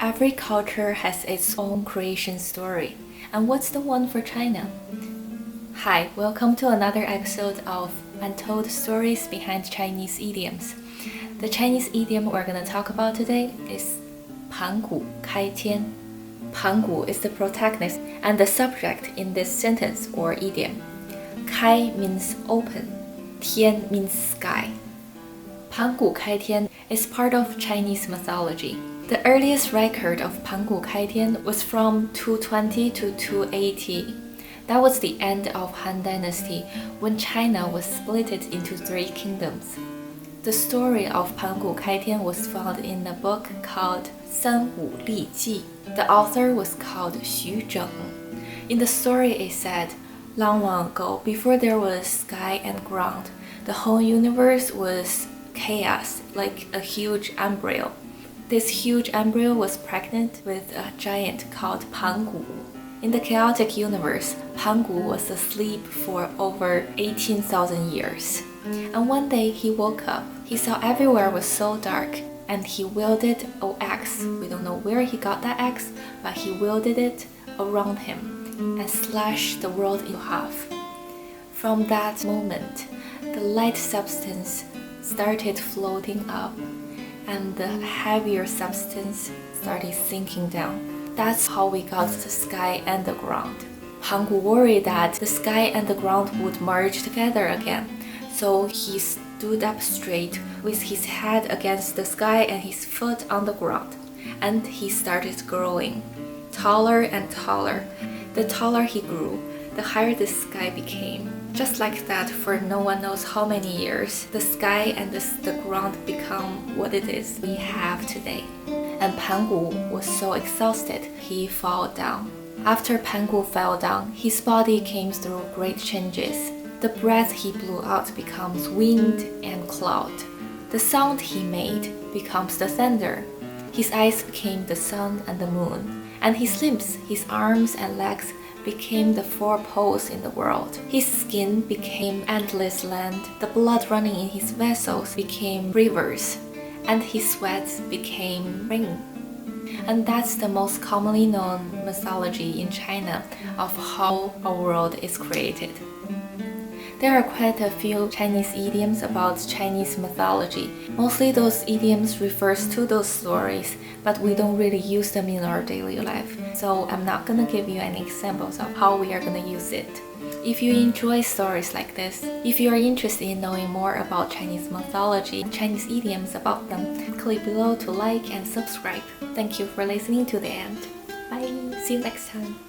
Every culture has its own creation story. And what's the one for China? Hi, welcome to another episode of Untold Stories Behind Chinese Idioms. The Chinese idiom we're going to talk about today is Pan Gu Kai Tian. Pan Gu is the protagonist and the subject in this sentence or idiom. Kai means open, Tian means sky. Pan Gu Kai Tian is part of Chinese mythology. The earliest record of Pan Gu Kai Tian was from 220 to 280. That was the end of Han Dynasty when China was split into three kingdoms. The story of Pan Gu Kai Tian was found in a book called San Wu Li Ji. The author was called Xu Zheng. In the story it said, long ago, before there was sky and ground, the whole universe was chaos, like a huge embryo. This huge embryo was pregnant with a giant called Pan Gu. In the chaotic universe, Pan Gu was asleep for over 18,000 years. And one day he woke up. He saw everywhere was so dark, and he wielded an axe. We don't know where he got that axe, but he wielded it around him and slashed the world in half. From that moment, the light substance started floating up, and the heavier substance started sinking down. That's how we got the sky and the ground. Pan Gu worried that the sky and the ground would merge together again, so he stood up straight with his head against the sky and his foot on the ground, and he started growing taller and taller. The taller he grew, the higher the sky became. Just like that, for no one knows how many years, the sky and the ground become what it is we have today. And Pan Gu was so exhausted, he fell down. After Pan Gu fell down, his body came through great changes. The breath he blew out becomes wind and cloud. The sound he made becomes the thunder. His eyes became the sun and the moon. And his limbs, his arms and legs became the four poles in the world. His skin became endless land. The blood running in his vessels became rivers. And his sweat became rain. And that's the most commonly known mythology in China of how our world is created. There are quite a few Chinese idioms about Chinese mythology. Mostly those idioms refers to those stories, but we don't really use them in our daily life. So I'm not gonna give you any examples of how we are gonna use it. If you enjoy stories like this, if you are interested in knowing more about Chinese mythology and Chinese idioms about them, click below to like and subscribe. Thank you for listening to the end. Bye! See you next time.